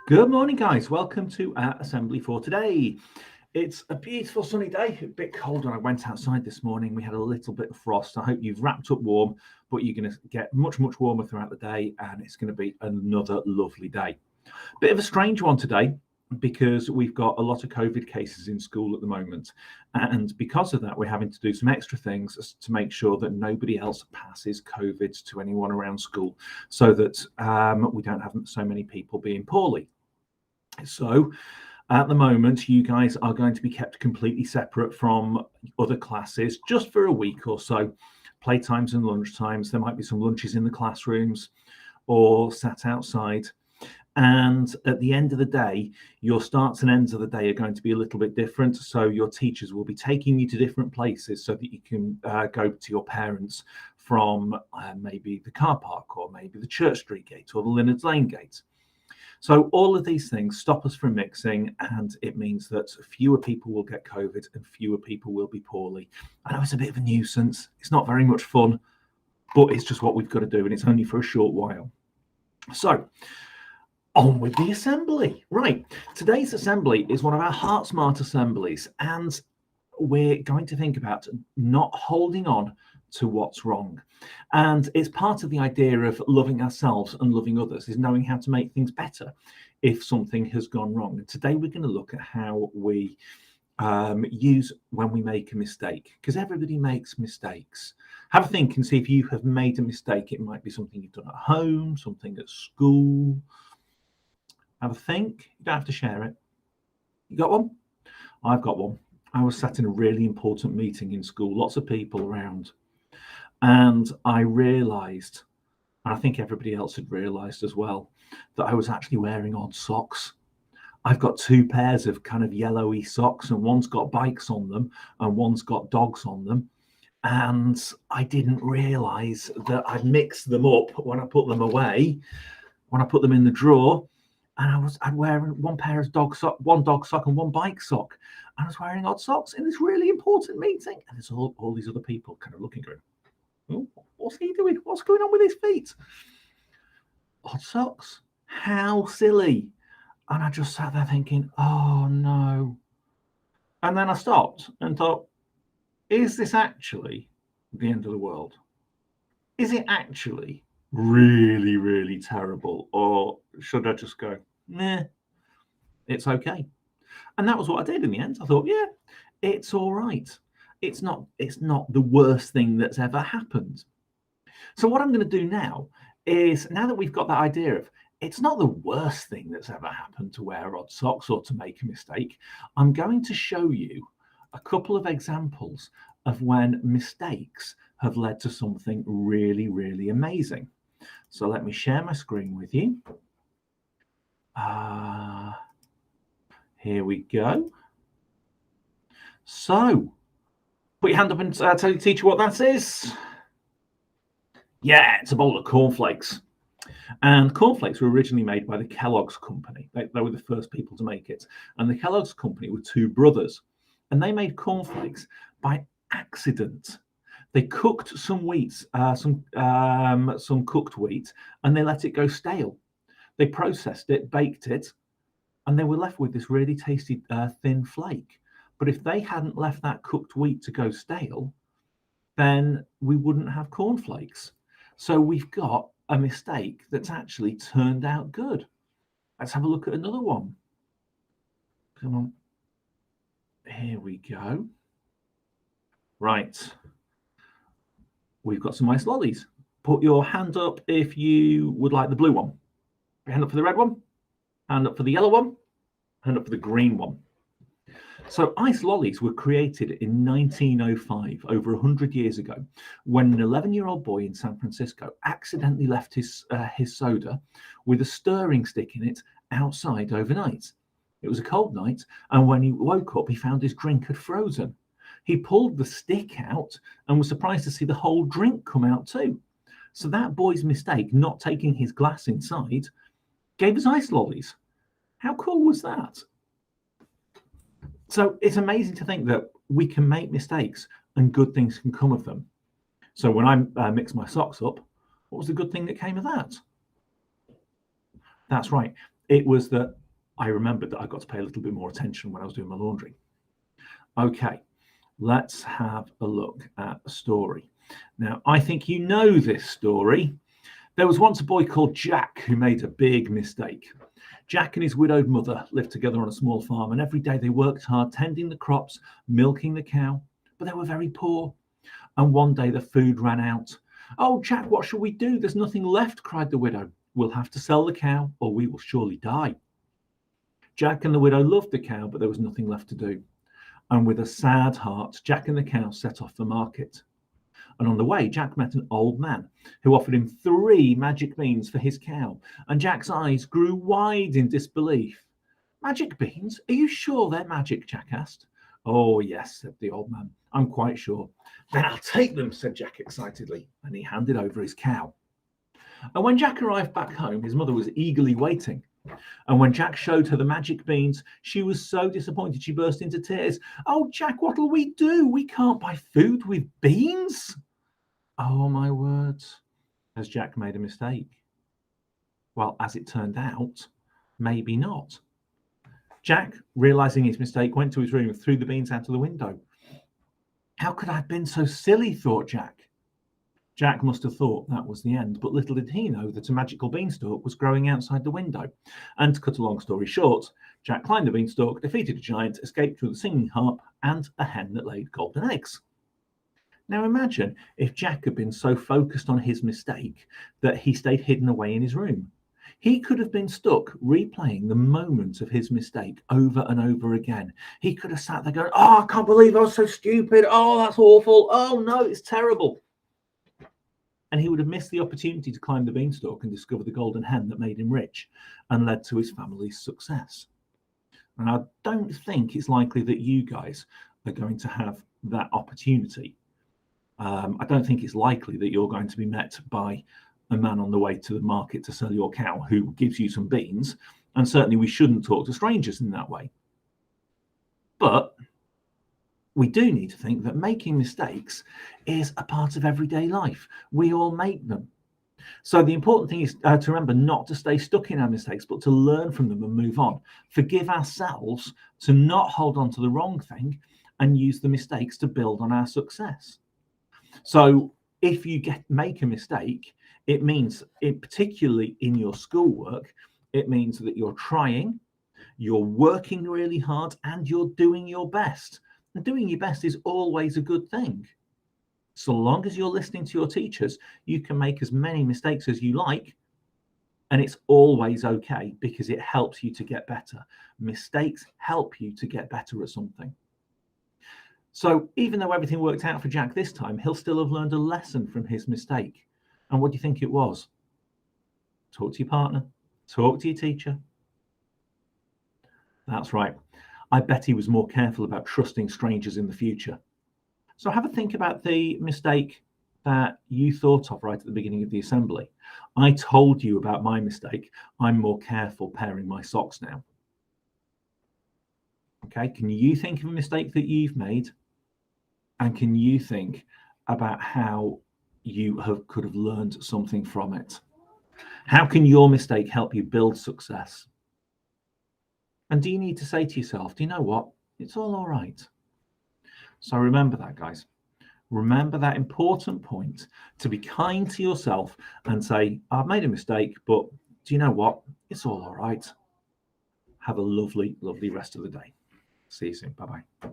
Good morning, guys. Welcome to our assembly for today. It's a beautiful sunny day, a bit cold when I went outside this morning. We had a little bit of frost. I hope you've wrapped up warm, but you're going to get much warmer throughout the day, and it's going to be another lovely day. Bit of a strange one today because we've got a lot of COVID cases in school at the moment. And because of that, we're having to do some extra things to make sure that nobody else passes COVID to anyone around school so that we don't have so many people being poorly. So at the moment, you guys are going to be kept completely separate from other classes just for a week or so. Playtimes and lunch times. There might be some lunches in the classrooms or sat outside. And at the end of the day, your starts and ends of the day are going to be a little bit different. So your teachers will be taking you to different places so that you can go to your parents from maybe the car park or maybe the Church Street gate or the Linnards Lane gate. So all of these things stop us from mixing, and it means that fewer people will get COVID and fewer people will be poorly. I know it's a bit of a nuisance. It's not very much fun, but it's just what we've got to do, and it's only for a short while. So on with the assembly. Right, today's assembly is one of our Heartsmart assemblies, and we're going to think about not holding on to what's wrong. And it's part of the idea of loving ourselves and loving others, is knowing how to make things better if something has gone wrong. And today we're going to look at how we use when we make a mistake, because everybody makes mistakes. Have a think and see if you have made a mistake. It might be something you've done at home, something at school. Have a think. You don't have to share it. You got one? I've got one. I was sat in a really important meeting in school, lots of people around. And I realised, and I think everybody else had realised as well, that I was actually wearing odd socks. I've got two pairs of kind of yellowy socks, and one's got bikes on them and one's got dogs on them. And I didn't realise that I'd mixed them up when I put them away, when I put them in the drawer. And I'd wearing one pair of one dog sock and one bike sock. And I was wearing odd socks in this really important meeting. And there's all these other people kind of looking at him. Oh, what's he doing? What's going on with his feet? Odd socks. How silly. And I just sat there thinking, oh no. And then I stopped and thought, is this actually the end of the world? Is it actually really, really terrible? Or should I just go, nah, it's okay? And that was what I did in the end. I thought, yeah, it's all right. It's not the worst thing that's ever happened. So what I'm going to do now is, now that we've got that idea of it's not the worst thing that's ever happened to wear odd socks or to make a mistake, I'm going to show you a couple of examples of when mistakes have led to something really, really amazing. So let me share my screen with you. Here we go. So put your hand up and tell your teacher what that is. Yeah, it's a bowl of cornflakes. And cornflakes were originally made by the Kellogg's company. They were the first people to make it. And the Kellogg's company were two brothers. And they made cornflakes by accident. They cooked some wheat, some cooked wheat, and they let it go stale. They processed it, baked it, and they were left with this really tasty thin flake. But if they hadn't left that cooked wheat to go stale, then we wouldn't have cornflakes. So we've got a mistake that's actually turned out good. Let's have a look at another one. Come on. Here we go. Right. We've got some ice lollies. Put your hand up if you would like the blue one. Hand up for the red one. Hand up for the yellow one. Hand up for the green one. So ice lollies were created in 1905, over 100 years ago, when an 11-year-old boy in San Francisco accidentally left his soda with a stirring stick in it outside overnight. It was a cold night, and when he woke up, he found his drink had frozen. He pulled the stick out and was surprised to see the whole drink come out too. So that boy's mistake, not taking his glass inside, gave us ice lollies. How cool was that? So it's amazing to think that we can make mistakes and good things can come of them. So when I mixed my socks up, what was the good thing that came of that? That's right. It was that I remembered that I got to pay a little bit more attention when I was doing my laundry. Okay, let's have a look at a story. Now, I think you know this story. There was once a boy called Jack who made a big mistake. Jack and his widowed mother lived together on a small farm, and every day they worked hard tending the crops, milking the cow, but they were very poor. And one day the food ran out. "Oh, Jack, what shall we do? There's nothing left," cried the widow. "We'll have to sell the cow, or we will surely die." Jack and the widow loved the cow, but there was nothing left to do. And with a sad heart, Jack and the cow set off for market. And on the way, Jack met an old man who offered him 3 magic beans for his cow. And Jack's eyes grew wide in disbelief. "Magic beans? Are you sure they're magic?" Jack asked. "Oh, yes," said the old man. "I'm quite sure." "Then I'll take them," said Jack excitedly. And he handed over his cow. And when Jack arrived back home, his mother was eagerly waiting. And when Jack showed her the magic beans, she was so disappointed she burst into tears. "Oh, Jack, what'll we do? We can't buy food with beans." Oh, my words. Has Jack made a mistake? Well, as it turned out, maybe not. Jack, realizing his mistake, went to his room and threw the beans out of the window. "How could I have been so silly?" thought Jack. Jack must have thought that was the end, but little did he know that a magical beanstalk was growing outside the window. And to cut a long story short, Jack climbed the beanstalk, defeated a giant, escaped with a singing harp and a hen that laid golden eggs. Now imagine if Jack had been so focused on his mistake that he stayed hidden away in his room. He could have been stuck replaying the moment of his mistake over and over again. He could have sat there going, "Oh, I can't believe I was so stupid. Oh, that's awful. Oh, no, it's terrible." And he would have missed the opportunity to climb the beanstalk and discover the golden hen that made him rich and led to his family's success. And I don't think it's likely that you guys are going to have that opportunity. I don't think it's likely that you're going to be met by a man on the way to the market to sell your cow who gives you some beans. And certainly we shouldn't talk to strangers in that way. But we do need to think that making mistakes is a part of everyday life. We all make them. So the important thing is to remember not to stay stuck in our mistakes, but to learn from them and move on. Forgive ourselves, to not hold on to the wrong thing, and use the mistakes to build on our success. So if you make a mistake, it means, particularly in your schoolwork, it means that you're trying, you're working really hard, and you're doing your best. And doing your best is always a good thing. So long as you're listening to your teachers, you can make as many mistakes as you like, and it's always okay because it helps you to get better. Mistakes help you to get better at something. So even though everything worked out for Jack this time, he'll still have learned a lesson from his mistake. And what do you think it was? Talk to your partner, talk to your teacher. That's right. I bet he was more careful about trusting strangers in the future. So have a think about the mistake that you thought of right at the beginning of the assembly. I told you about my mistake. I'm more careful pairing my socks now. Okay, can you think of a mistake that you've made? And can you think about how you could have learned something from it? How can your mistake help you build success? And do you need to say to yourself, do you know what? It's all right. So remember that, guys. Remember that important point to be kind to yourself and say, I've made a mistake, but do you know what? It's all right. Have a lovely, lovely rest of the day. See you soon. Bye-bye.